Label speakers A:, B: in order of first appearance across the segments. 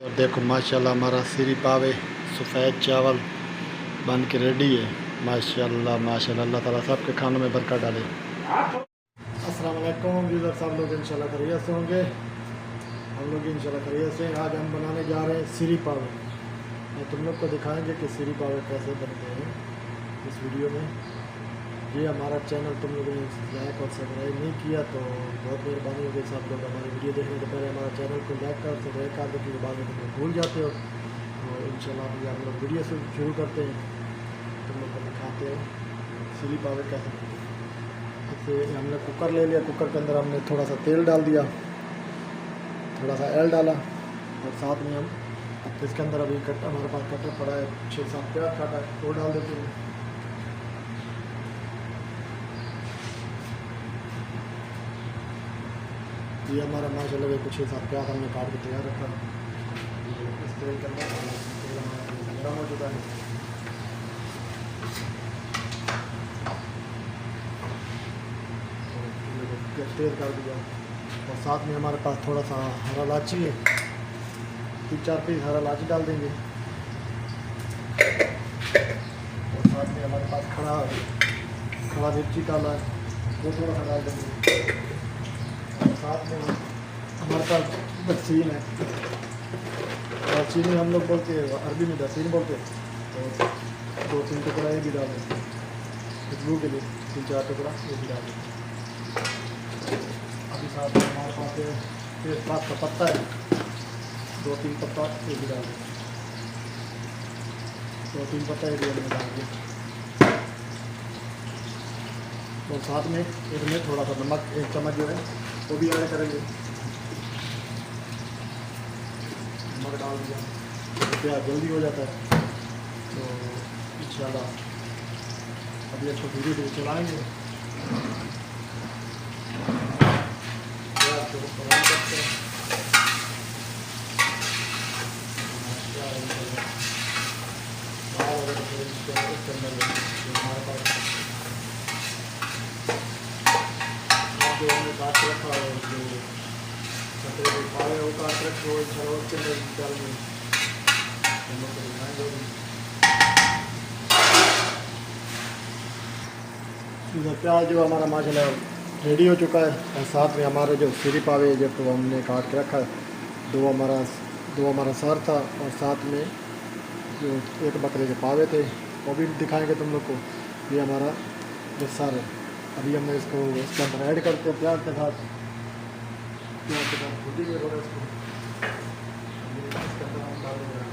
A: और देखो माशाल्लाह हमारा सिरी पावे सफ़ेद चावल बन के रेडी है। माशाल्लाह माशाल्लाह, अल्लाह ताला सबके खानों में बरकत डाले। अस्सलाम वालेकुम व्यूअर, सब लोग इंशाल्लाह खैरियत से होंगे। हम लोग इंशाल्लाह खैरियत से। आज हम बनाने जा रहे हैं सिरी पावे। मैं तुम लोग को दिखाएंगे कि सिरी पावे कैसे बनते हैं इस वीडियो में। ये हमारा चैनल तुम लोगों ने लाइक और सब्सक्राइब नहीं किया तो बहुत मेहरबानी होगी। सब लोग हमारी वीडियो देखने से पहले हमारा चैनल को लाइक कर सब्सक्राइब कर दो, क्योंकि बाद में तुम लोग भूल जाते हो। तो इंशाल्लाह अभी हम लोग वीडियो से शुरू करते हैं, तुम लोग को दिखाते हैं सिरी पावे कैसे बनते हैं। जैसे हमने कुकर ले लिया, कुकर के अंदर हमने थोड़ा सा तेल डाल दिया, थोड़ा सा ऑयल डाला और साथ में हम इसके अंदर अभी कट्टा हमारे पास कट्टा पड़ा है, 6-7 प्याज काटा है वो डाल देते हैं। ये हमारा माशाल्लाह कुछ 6-7 प्याज हमने काट के तैयार रखा। इस तेल के अंदर तेल हमारा गर्म हो चुका है। तेल कर दिया और साथ में हमारे पास थोड़ा सा हरा इलायची है, 3-4 पीस हरा इलायची डाल देंगे। और साथ में हमारे पास खड़ा मिर्ची डाला है वो थोड़ा सा डाल देंगे। और साथ में हमारे पास दरसीन है, दरसीन हम लोग बोलते हैं, अरबी में दरसीन बोलते हैं। तो 2-3 टुकड़ा ये भी डाल देंगे खुशबू के लिए, 3-4 टुकड़ा ये भी डाल देंगे। अभी साथ में हमारे पास तेज़पात का पत्ता है, 2-3 पत्ता ये भी डाल देंगे, 2-3 पत्ता ये भी हमने डाल दिया। और साथ में इसमें थोड़ा सा नमक 1 चम्मच जो है वो भी ऐड करेंगे। नमक डाल दिया तो प्याज जल्दी हो जाता है। तो इंशाल्लाह अभी इसको धीरे धीरे चलाएँगे। हमारे पास जो हमने काट के रखा है, जो कटोरे पावे वो काट रखे हो इंशाल्लाह उसके अंदर डालेंगे, हम लोग को दिखाएंगे। इधर प्याज जो हमारा माशाल्लाह रेडी हो चुका है। और साथ में हमारे जो सिरी पावे जो तो हमने काट के रखा है, दो हमारा सर था और साथ में जो 1 बकरे के पावे थे वो भी दिखाएंगे तुम लोग को। ये हमारा जो सर है, अभी हमने इसको इसके अंदर ऐड करते हैं प्याज के साथ भूनेंगे थोड़ा इसको। इसके अंदर हम डाल देंगे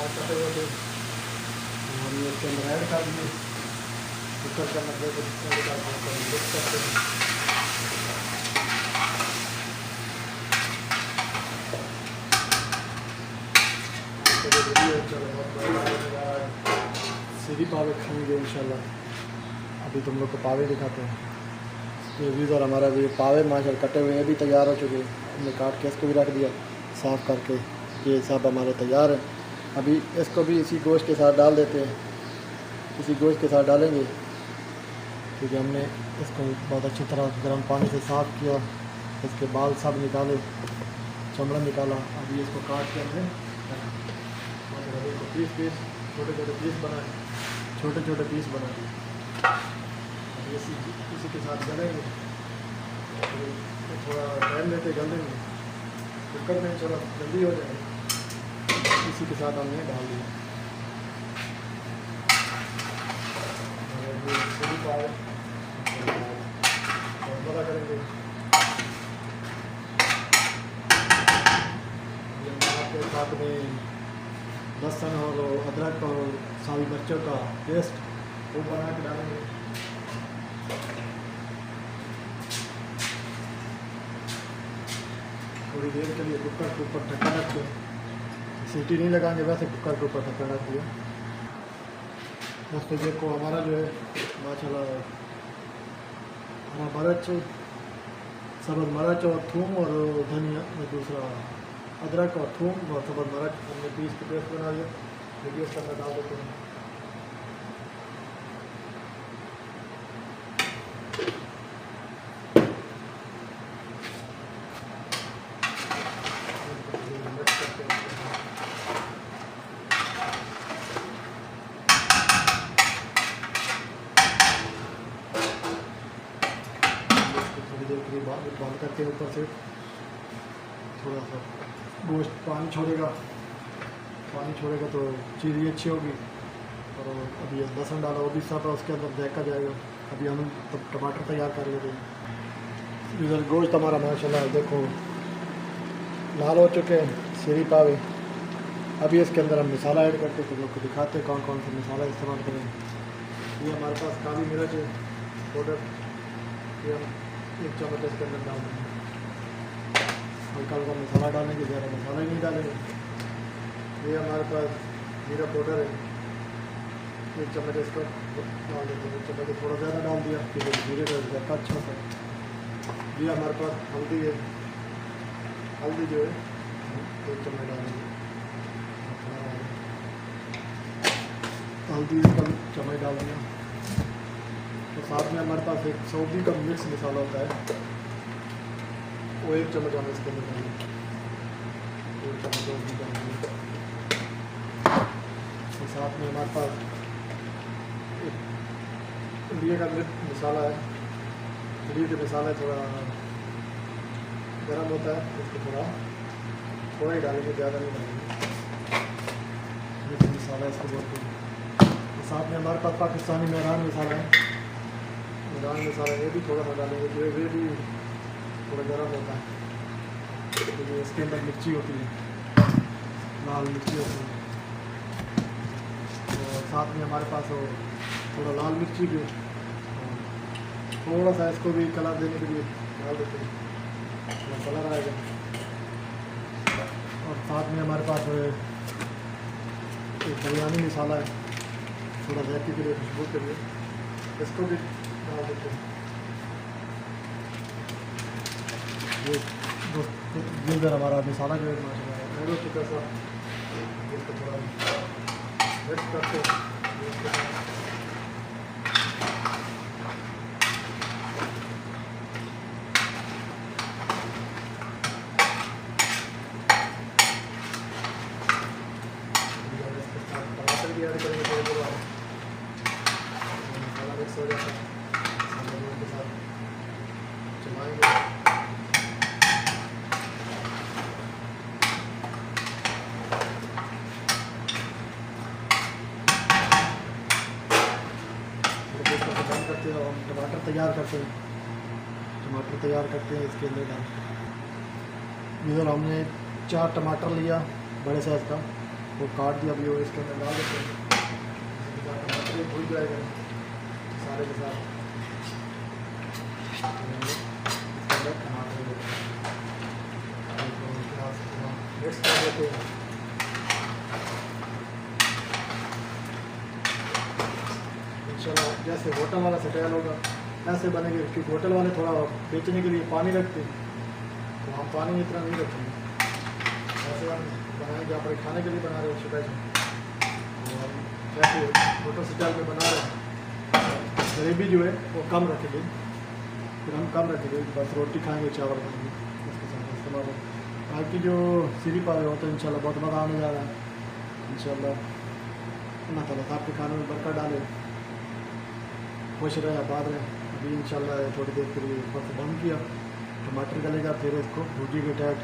A: कटे हुए थे, हम इसके अंदर ऐड कर दिए। कुकर के अंदर मिक्स करते हैं। सिरी पावे खाएंगे इंशाल्लाह। अभी तुम लोग को पावे दिखाते हैं। ये व्यूअर हमारा भी पावे माशाल्लाह कटे हुए भी तैयार हो चुके हैं। हमने काट के इसको भी रख दिया साफ़ करके। ये सब हमारे तैयार है। अभी इसको भी इसी गोश्त के साथ डाल देते हैं, इसी गोश्त के साथ डालेंगे, क्योंकि हमने इसको बहुत अच्छी तरह गर्म पानी से साफ़ किया, इसके बाल सब निकाले, चमड़ा निकाला। अभी इसको काट के हमने छोटे छोटे पीस बनाए। अभी इसी के साथ गलेंगे, थोड़ा टाइम लेते गलेंगे, कुकर में चलो जल्दी हो जाएगी। इसी के साथ हमने डाल दिया सिरी पावे बड़ा करेंगे। आपके साथ में लहसुन और अदरक और सारी मिर्चों का पेस्ट वो बना के डालेंगे। थोड़ी देर के लिए कुकर के ऊपर ढक्कन रख के सीटी नहीं लगाएंगे, वैसे कुकर के ऊपर ढक्कन रख दिया। दोस्तों देखो हमारा जो है माशाल्लाह हरा मिर्च, सब्ज़ मिर्च और थूम और धनिया, दूसरा अदरक और थूम और सब्ज़ मिर्च हमने पीस के पेस्ट बना दिया। वीडियो इसके अंदर डाल देते हैं। बंद करके ऊपर से थोड़ा सा गोश्त पानी छोड़ेगा तो चीज़ भी अच्छी होगी। और अभी लहसुन डाला वो भी सब उसके अंदर देखा जाएगा। अभी हम टमाटर तैयार कर लेते हैं। इधर गोश्त हमारा माशाल्लाह देखो लाल हो चुके हैं, सीरी पावे। अभी इसके अंदर हम मसाला ऐड करते हैं, तो लोग को दिखाते हैं कौन कौन सा मसाला इस्तेमाल करें। ये हमारे पास काली मिर्च है पाउडर, ये हम 1 चम्मच इसके अंदर डाल देंगे। हल्का हल्का मसाला डालेंगे, ज़्यादा मसाला ही नहीं डालेंगे। ये हमारे पास जीरा पाउडर है, 1 चम्मच इसका डाल देते हैं। 1 चम्मच थोड़ा ज़्यादा डाल दिया क्योंकि जीरे का ज़्यादा अच्छा सा। ये हमारे पास हल्दी है, हल्दी जो है 1 चम्मच डालेंगे। हल्दी इसका चम्मच डाल दिया। तो साथ में हमारे पास एक सऊदी का मिक्स मसाला होता है, वो 1 चम्मच हम इसके अंदर डालेंगे। 1 चम्मच और भी डालेंगे। तो साथ में हमारे पास इंडिया का मिर्च मसाला है, इंडिया का मसाला थोड़ा गर्म होता है, उसको थोड़ा ही डालेंगे, ज़्यादा नहीं डालेंगे। मिर्च मसाला इसको बोलते हैं। साथ में हमारे पास पाकिस्तानी मेहरान मसाला है, मेहरान मसाला ये भी थोड़ा सा डालेंगे, जो ये भी थोड़ा गर्म होता है। तो ये इसके अंदर मिर्ची होती है, लाल मिर्ची होती है। और साथ में हमारे पास वो थोड़ा लाल मिर्ची भी, थोड़ा सा इसको भी कलर देने के लिए डाल देते हैं, थोड़ा कलर आएगा। और साथ में हमारे पास एक बिरयानी मसाला है, थोड़ा जायके के लिए, खुशबू के लिए, इसको भी डाल देते हैं। ये इधर हमारा मसाला जो है माशाल्लाह हो चुका सा, इसको थोड़ा मिक्स करते हैं। टमाटर भी ऐड करेंगे थोड़ी देर बाद, मसाला मिक्स हो जाता है, मसाले के साथ चलाएंगे। बंद करते हैं और टमाटर तैयार करते हैं। इसके अंदर डाल। इधर हमने 4 टमाटर लिया बड़े साइज़ का, वो काट दिया। अभी वो इसके अंदर डाल देते हैं, टमाटर भूल जाएगा सारे के साथ। मिक्स कर देते हैं। इंशाल्लाह जैसे होटल वाला स्टाइल होगा ऐसे बनेंगे, क्योंकि होटल वाले थोड़ा बेचने के लिए पानी रखते हैं, तो हम पानी इतना नहीं रखेंगे। ऐसे हम बनाएंगे, अपने खाने के लिए बना रहे हैं स्पेशल, तो हम जैसे होटल स्टाइल में बना रहे हैं। ग्रेवी जो है वो कम रखेंगे, फिर हम कम रखेंगे, बस रोटी खाएंगे, चावल खाएंगे उसके साथ इस्तेमाल। बाकी जो सीरी पावे होते हैं इंशाल्लाह बहुत मज़ा आने जा रहा है। इंशाल्लाह अल्लाह ताला आपके खाने में बरकत डाले, खुश रहे, आबाद रहे। अभी इंशाल्लाह थोड़ी देर के लिए ऊपर से बंद किया, टमाटर गलेगा, फिर इसको भूजिएगा टाइट।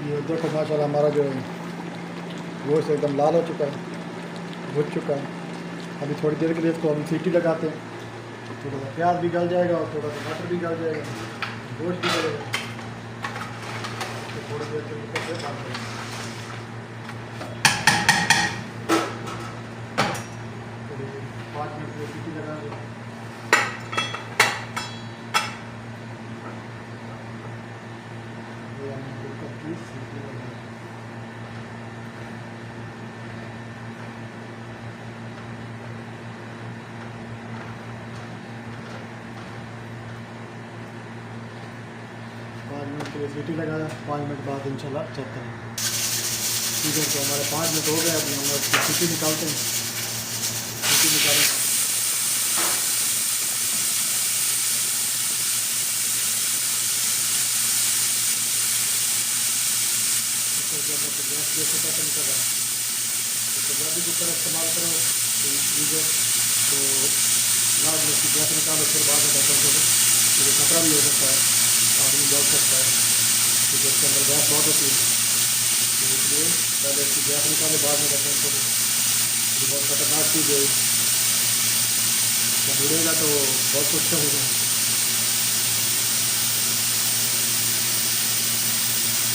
A: ये देखो माशाल्लाह हमारा जो है गोश्त एकदम लाल हो चुका है, भुज चुका है। अभी थोड़ी देर के लिए इसको हम सीटी लगाते हैं, थोड़ा सा प्याज भी गल जाएगा और थोड़ा टमाटर भी गल जाएगा, गोश्त भी गलेगा। तो थोड़ी देर के लिए बात करें। 5 मिनट में सीटी लगा दें। ये हमने बिल्कुल 30 सीटी लगा दी। मिनट के लिए सीटी लगाया, 5 मिनट बाद इंशाल्लाह चेक करेंगे। ठीक है, तो हमारे 5 मिनट हो गए, अभी हम उसकी सीटी निकालते हैं। सीटी निकालें तो गैस जैसे पता नहीं कर रहा है, तो जब भी कुकर इस्तेमाल करो तो लाज में उसकी गैस निकालो, फिर बाद में ढक्कन खोलो, तो खतरा भी हो सकता है, आदमी जल सकता है, क्योंकि उसके अंदर गैस बहुत होती है। तो इसलिए पहले इसकी गैस निकालो, बाद में ढक्कन खोलो। ये बहुत खतरनाक चीज़ है, जब उड़ेगा तो बहुत कुछ होगा।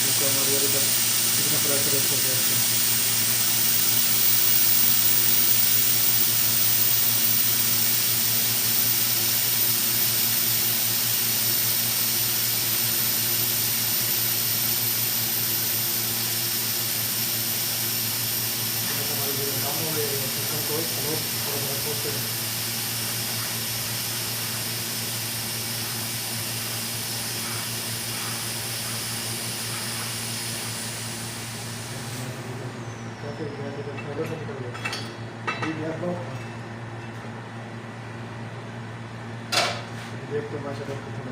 A: देखो हमारी अभी तक कितना प्रेशर है इसको गैस में। देखते माशाल्लाह कितना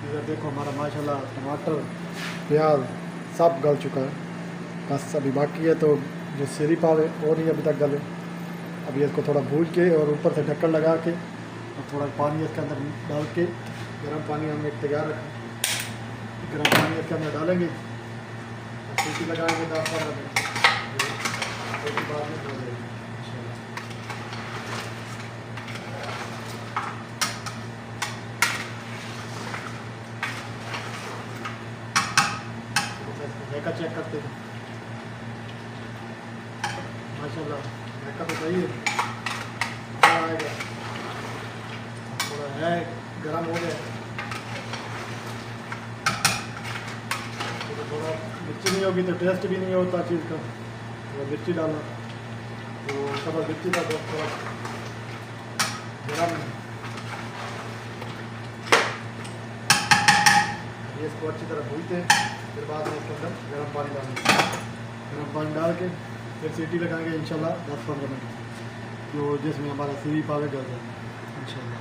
A: इधर देखो हमारा माशाल्लाह टमाटर प्याज सब गल चुका है, बस अभी बाकी है तो जो सीरी पाव है वो नहीं अभी तक गले। अभी इसको थोड़ा भून के और ऊपर से ढक्कन लगा के और थोड़ा पानी इसके अंदर डाल के, गर्म पानी हमने तैयार रखा, गर्म पानी इसके अंदर डालेंगे और सीटी लगाएंगे 10-15 मिनट, उसके बाद में हो जाएगी इंशाल्लाह। मैका चेक करते हैं, माशाल्लाह मैका तो सही है, आएगा थोड़ा है गर्म हो गया, तो थोड़ा मिर्ची नहीं होगी तो टेस्ट भी नहीं होता चीज़ का, तो मिर्ची डालना, तो सब मिर्ची का थोड़ा गर्म, ये इसको अच्छी तरह भूनते हैं, फिर बाद में इसके अंदर गर्म पानी डालेंगे, गर्म पानी डाल के फिर सीटी लगाएंगे इंशाल्लाह 10-15 मिनट, जो जिसमें हमारा सीरी पावे गल जाएगा इंशाल्लाह।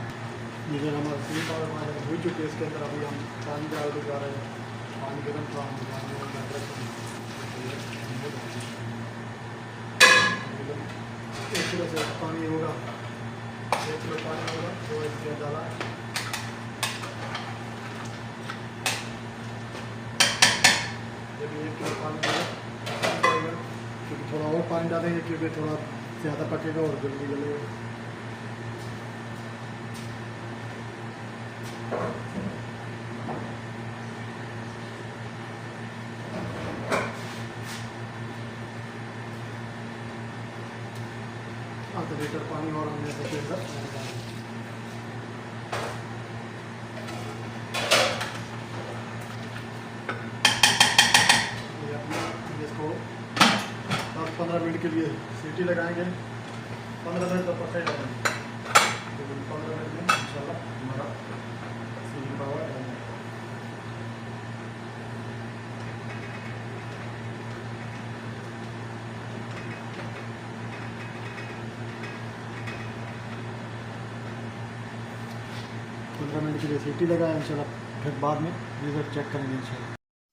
A: ये जो हमारा सीरी पावे हमारे भून चुके हैं, इसके अंदर अभी हम पानी डाल के जा रहे हैं, पानी गर्म था एक किलो से पानी होगा, 1 किलो पानी होगा तो इसके डाला, जब 1 किलो पानी डालेगा, क्योंकि थोड़ा और पानी डालेंगे क्योंकि थोड़ा ज़्यादा पकेगा और जल्दी गलेगा। आधा लीटर पानी और हमने इसके अंदर इसको 10-15 मिनट के लिए सीटी लगाएंगे, 15 मिनट तो पक्का ही लगाएंगे, 15 मिनट में इंशाल्लाह हमारा सीरी पावा है। मिनट के लिए सीटी लगाए इंशाल्लाह, फिर बाद में रिजल्ट चेक करेंगे इंशाल्लाह।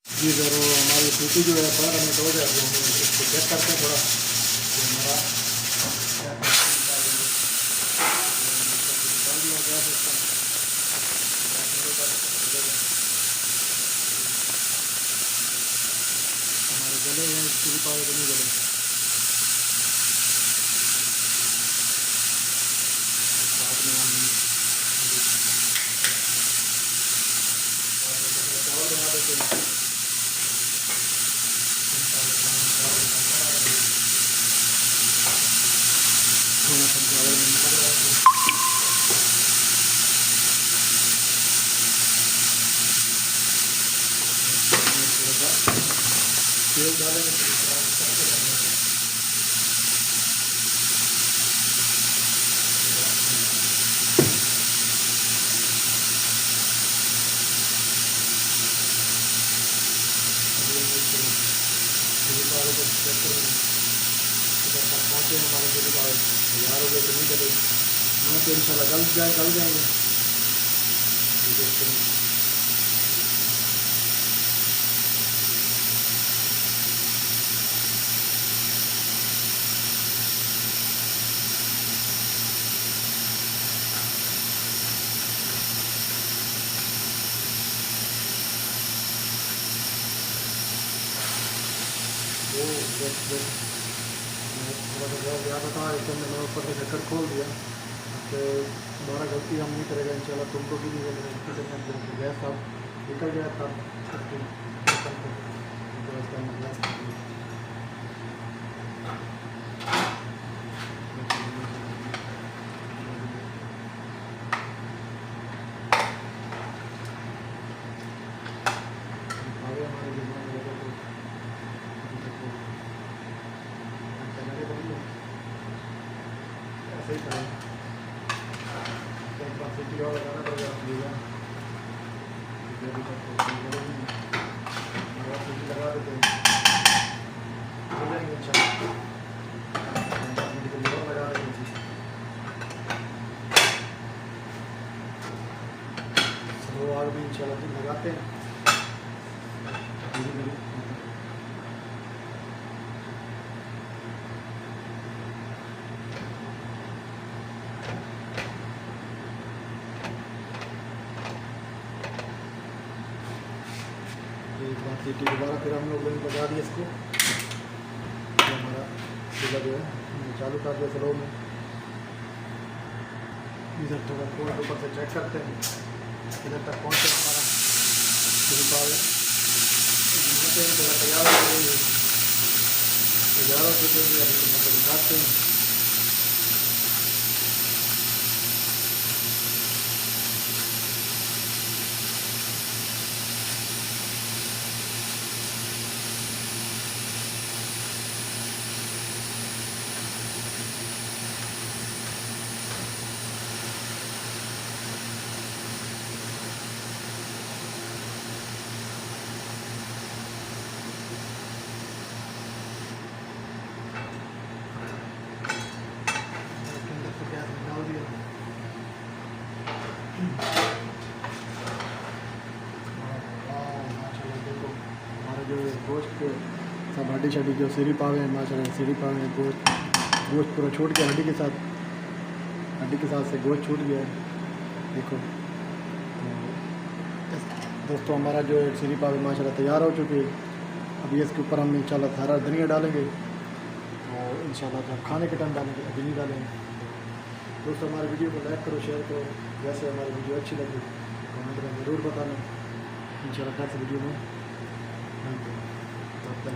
A: जी ज़रूर, हमारी सीटी जो है 15 मिनट हो गया, अभी हम इसको चेक करते हैं थोड़ा, तो हमारा हमारे गले हैं सीरी पावे तो नहीं गले, बाद में हम चावल बना देते हैं। थोड़ा सा चावल तेल डालेंगे, तैयार हो गए तो नहीं चले मैं तो इंशाल्लाह गल जाएंगे। देखते हैं। वो थोड़ा सा गैस ज़्यादा था इसलिए मैंने ऊपर से ढक्कन खोल दिया कि दोबारा गलती हम नहीं करेगा इंशाल्लाह। तुमको भी नहीं करेगा गैस अब निकल गया था गैस ऐसे ही करें एक बार सीटी और लगाना पड़ेगा प्लीज़ सीटी लगा देते हैं हो जाएंगे इंशाल्लाह। और लगा देंगे स्लो आग भी इंशाल्लाह लगाते हैं धीरे धीरे। एक बार सीटी दोबारा फिर हम लोग लगा दिए इसको। तो हमारा चूल्हा जो है चालू कर दिया स्लो में। इधर थोड़ा ऊपर से चेक करते हैं इधर तक पहुँचे हमारा थोड़ा तैयार हो गई है। तैयार हो चुके हैं अभी तो दिखाते हैं। जो गोश्त के सब हड्डी शड्डी जो सीढ़ी पावे हैं माशाल्लाह सीढ़ी पावे हैं गोश्त पूरा छूट गया हड्डी के साथ से गोश्त छूट गया है देखो। तो दोस्तों हमारा जो सीढ़ी पावे माशाल्लाह तैयार हो चुकी है। अभी इसके ऊपर हम इंशाल्लाह हरा धनिया डालेंगे और इंशाल्लाह जब खाने के टाइम डालेंगे अभी नहीं डालेंगे। दोस्तों हमारी वीडियो को लाइक करो शेयर करो। वैसे हमारी वीडियो अच्छी लगी कमेंट में ज़रूर बताना। इंशाल्लाह नेक्स्ट वीडियो में तब तक